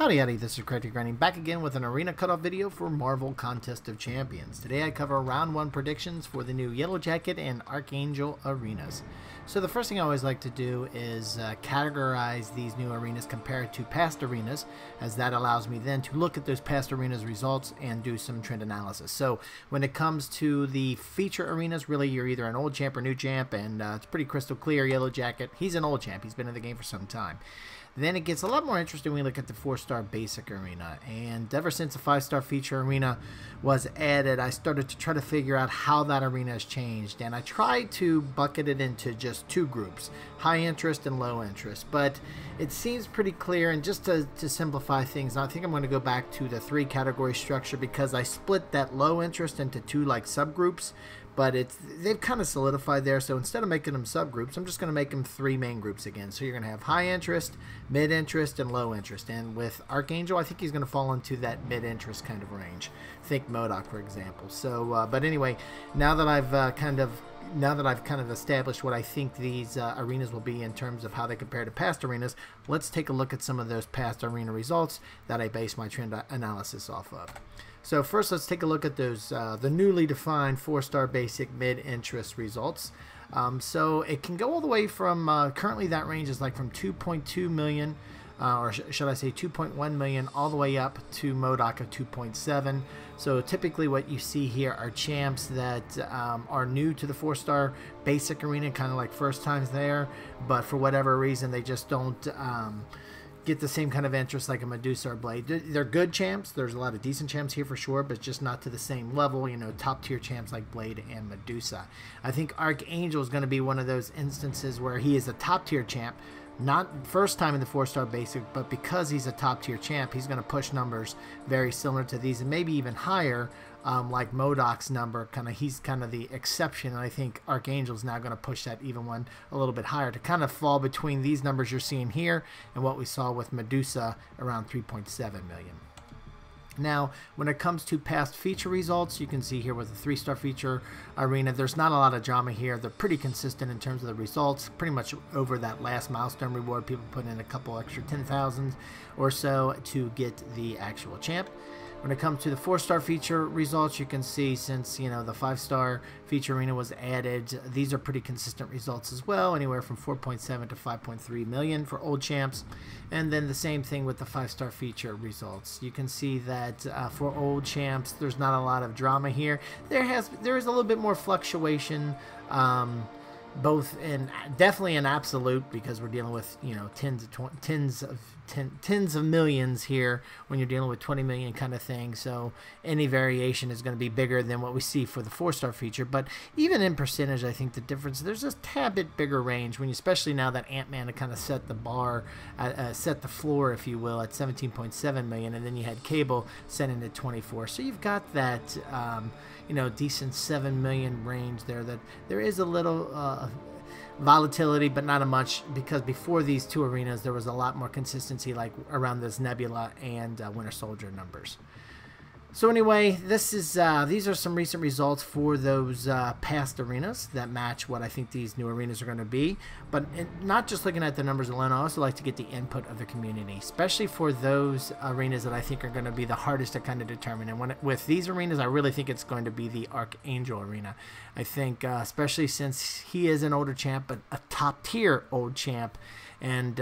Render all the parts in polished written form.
Howdy, this is Crazy Grinding back again with an arena cutoff video for Marvel Contest of Champions. Today I cover round 1 predictions for the new Yellow Jacket and Archangel arenas. So the first thing I always like to do is categorize these new arenas compared to past arenas, as that allows me then to look at those past arenas results and do some trend analysis. So when it comes to the feature arenas, really you're either an old champ or new champ, and it's pretty crystal clear. Yellow Jacket, he's an old champ, he's been in the game for some time. Then it gets a lot more interesting when we look at the 4-star basic arena, and ever since the 5-star feature arena was added, I started to try to figure out how that arena has changed, and I tried to bucket it into just 2 groups, high interest and low interest, but it seems pretty clear. And just to simplify things, I think I'm going to go back to the 3 category structure, because I split that low interest into 2 like subgroups, but they've kind of solidified there. So instead of making them subgroups, I'm just going to make them 3 main groups again. So you're going to have high interest, mid interest, and low interest. And with Archangel, I think he's going to fall into that mid interest kind of range. Think MCOC, for example. So, but anyway, now that I've kind of established what I think these arenas will be in terms of how they compare to past arenas, let's take a look at some of those past arena results that I base my trend analysis off of. So first, let's take a look at those the newly defined 4-star basic mid-interest results. So it can go all the way from, currently that range is like from 2.2 million, or should I say 2.1 million, all the way up to MCOC of 2.7. So typically what you see here are champs that are new to the 4-star basic arena, kind of like first times there, but for whatever reason they just don't get the same kind of interest like a Medusa or Blade. They're good champs. There's a lot of decent champs here for sure, but just not to the same level, you know, top tier champs like Blade and Medusa. I think Archangel is going to be one of those instances where he is a top tier champ, not first time in the 4-star basic, but because he's a top tier champ, he's going to push numbers very similar to these and maybe even higher, like MCOC's number. He's kind of the exception, and I think Archangel's now going to push that even one a little bit higher to kind of fall between these numbers you're seeing here and what we saw with Medusa around 3.7 million. Now, when it comes to past feature results, you can see here with the 3-star feature arena, there's not a lot of drama here. They're pretty consistent in terms of the results, pretty much over that last milestone reward. People put in a couple extra 10,000 or so to get the actual champ. When it comes to the 4-star feature results, you can see since, you know, the 5-star feature arena was added, these are pretty consistent results as well, anywhere from 4.7 to 5.3 million for old champs. And then the same thing with the 5-star feature results. You can see that for old champs, there's not a lot of drama here. There is a little bit more fluctuation, both in definitely in absolute, because we're dealing with, you know, tens of millions here when you're dealing with 20 million kind of thing. So any variation is going to be bigger than what we see for the 4-star feature. But even in percentage, I think the difference, there's a tad bit bigger range when you, especially now that Ant-Man had kind of set the bar, set the floor, if you will, at 17.7 million, and then you had Cable setting at 24. So you've got that you know, decent 7 million range there. That there is a little volatility, but not a much, because before these 2 arenas there was a lot more consistency, like around this Nebula and Winter Soldier numbers. So anyway, this is these are some recent results for those past arenas that match what I think these new arenas are going to be. But not just looking at the numbers alone, I also like to get the input of the community, especially for those arenas that I think are going to be the hardest to kind of determine. And with these arenas, I really think it's going to be the Archangel arena. I think, especially since he is an older champ, but a top tier old champ. And,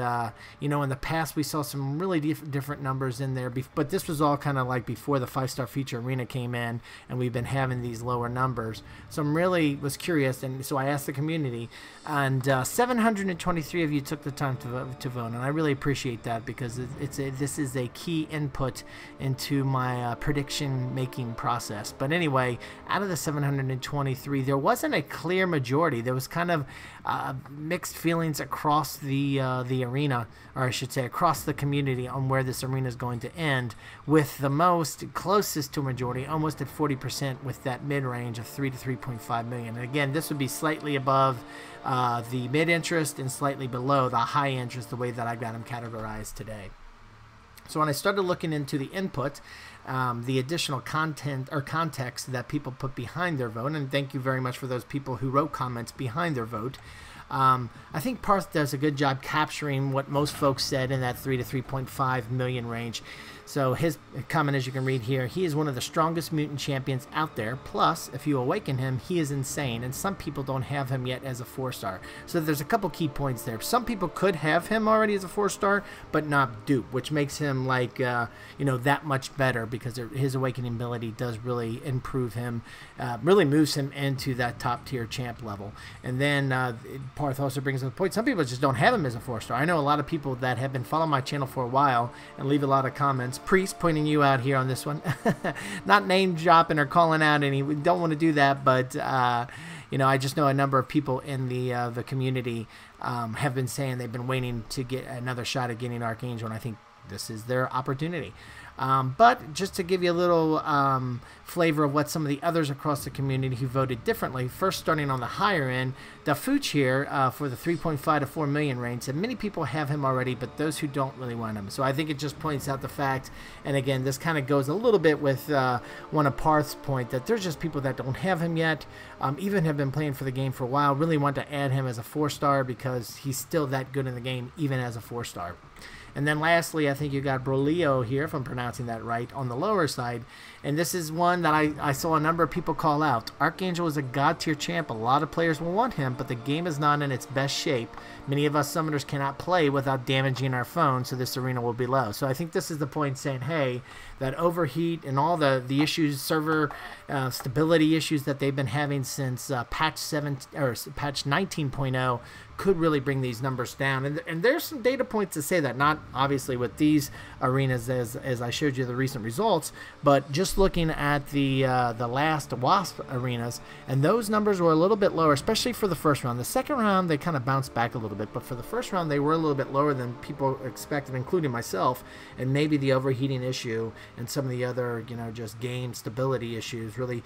you know, in the past we saw some really different numbers in there, but this was all kind of like before the 5-star feature arena came in, and we've been having these lower numbers. So I'm really was curious, and so I asked the community, and 723 of you took the time to vote, and I really appreciate that, because this is a key input into my prediction making process. But anyway, out of the 723, there wasn't a clear majority. There was kind of mixed feelings across the arena, or I should say across the community, on where this arena is going to end, with the most closest to majority almost at 40%, with that mid-range of 3 to 3.5 million. And again, this would be slightly above the mid-interest and slightly below the high interest, the way that I've got them categorized today. So when I started looking into the input, the additional content or context that people put behind their vote, and thank you very much for those people who wrote comments behind their vote, I think Parth does a good job capturing what most folks said in that 3 to 3.5 million range. So his comment, as you can read here, he is one of the strongest mutant champions out there. Plus, if you awaken him, he is insane, and some people don't have him yet as a 4-star. So there's a couple key points there. Some people could have him already as a 4-star, but not dupe, which makes him like that much better, because his awakening ability does really improve him, really moves him into that top tier champ level. And then Parth also brings up the point, some people just don't have him as a 4-star. I know a lot of people that have been following my channel for a while and leave a lot of comments. Priest, pointing you out here on this one. Not name dropping or calling out any. We don't want to do that, but I just know a number of people in the community have been saying they've been waiting to get another shot at getting Archangel, and I think this is their opportunity. But just to give you a little flavor of what some of the others across the community who voted differently, first starting on the higher end, Dafuch here for the 3.5 to 4 million range said many people have him already, but those who don't really want him. So I think it just points out the fact, and again, this kind of goes a little bit with one of Parth's point, that there's just people that don't have him yet, even have been playing for the game for a while, really want to add him as a 4-star because he's still that good in the game, even as a 4-star. And then lastly, I think you got Brolio here, if I'm pronouncing that right, on the lower side. And this is one that I saw a number of people call out. Archangel is a god tier champ. A lot of players will want him, but the game is not in its best shape. Many of us summoners cannot play without damaging our phone, so this arena will be low. So I think this is the point saying, hey, that overheat and all the issues, server stability issues that they've been having since patch 19.0 could really bring these numbers down. And there's some data points to say that, not obviously with these arenas as I showed you the recent results, but just looking at the last WASP arenas, and those numbers were a little bit lower, especially for the first round. The second round, they kind of bounced back a little bit, but for the first round, they were a little bit lower than people expected, including myself, and maybe the overheating issue and some of the other, just game stability issues really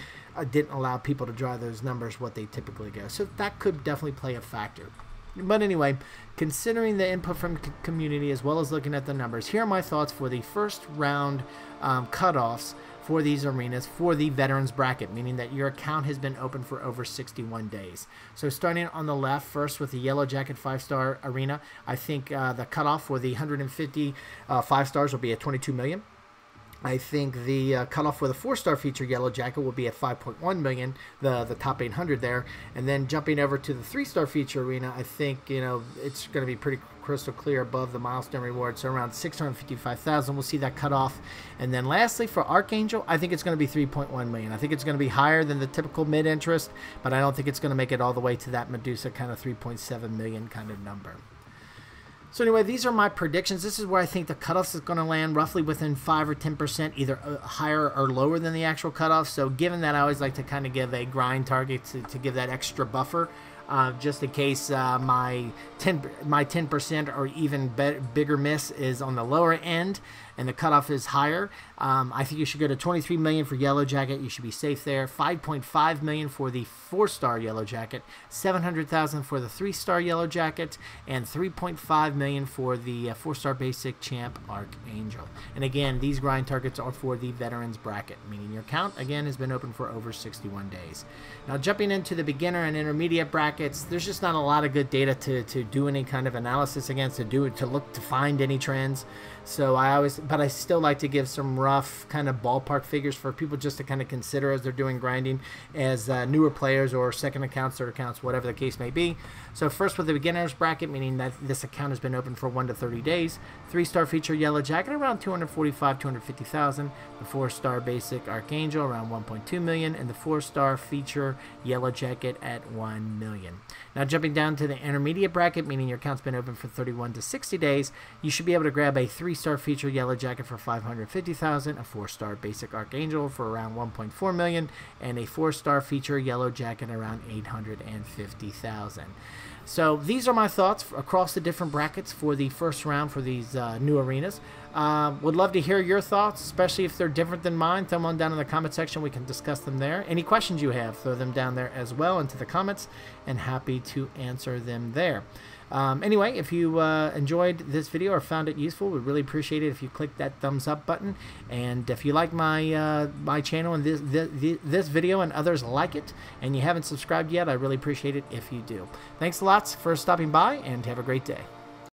didn't allow people to draw those numbers what they typically get. So that could definitely play a factor. But anyway, considering the input from the community as well as looking at the numbers, here are my thoughts for the first round cutoffs for these arenas for the veterans bracket, meaning that your account has been open for over 61 days. So starting on the left first with the Yellow Jacket 5-star arena, I think the cutoff for the 150 5-stars will be at 22 million. I think the cutoff for the 4-star feature Yellow Jacket will be at 5.1 million, the top 800 there. And then jumping over to the 3-star feature arena, I think, it's going to be pretty crystal clear above the milestone reward. So around 655,000, we'll see that cutoff. And then lastly, for Archangel, I think it's going to be 3.1 million. I think it's going to be higher than the typical mid-interest, but I don't think it's going to make it all the way to that Medusa kind of 3.7 million kind of number. So anyway, these are my predictions. This is where I think the cutoffs is going to land, roughly within 5 or 10%, either higher or lower than the actual cutoff. So given that, I always like to kind of give a grind target to give that extra buffer, just in case my 10% or even bigger miss is on the lower end and the cutoff is higher. I think you should go to 23 million for Yellow Jacket. You should be safe there. 5.5 million for the 4-star Yellow Jacket, 700,000 for the 3-star Yellow Jacket, and 3.5 million for the 4-star basic champ Archangel. And again, these grind targets are for the veterans bracket, meaning your account again has been open for over 61 days. Now jumping into the beginner and intermediate brackets, there's just not a lot of good data to do any kind of analysis against, to look to find any trends. So but I still like to give some rough kind of ballpark figures for people just to kind of consider as they're doing grinding as newer players or second accounts, third accounts, whatever the case may be. So first with the beginners bracket, meaning that this account has been open for 1 to 30 days. 3-star feature Yellow Jacket around 245, 250,000. The 4-star basic Archangel around 1.2 million, and the 4-star feature Yellow Jacket at 1 million. Now jumping down to the intermediate bracket, meaning your account's been open for 31 to 60 days, you should be able to grab a 3-star feature Yellow Jacket for 550,000, a 4-star basic Archangel for around 1.4 million, and a 4-star feature Yellow Jacket around 850,000. So these are my thoughts across the different brackets for the first round for these new arenas. Would love to hear your thoughts, especially if they're different than mine. Throw them on down in the comment section. We can discuss them there. Any questions you have, throw them down there as well into the comments, and happy to answer them there. Anyway, if you enjoyed this video or found it useful, we'd really appreciate it if you click that thumbs up button. And if you like my my channel and this video and others like it, and you haven't subscribed yet, I really appreciate it if you do. Thanks a lot for stopping by, and have a great day.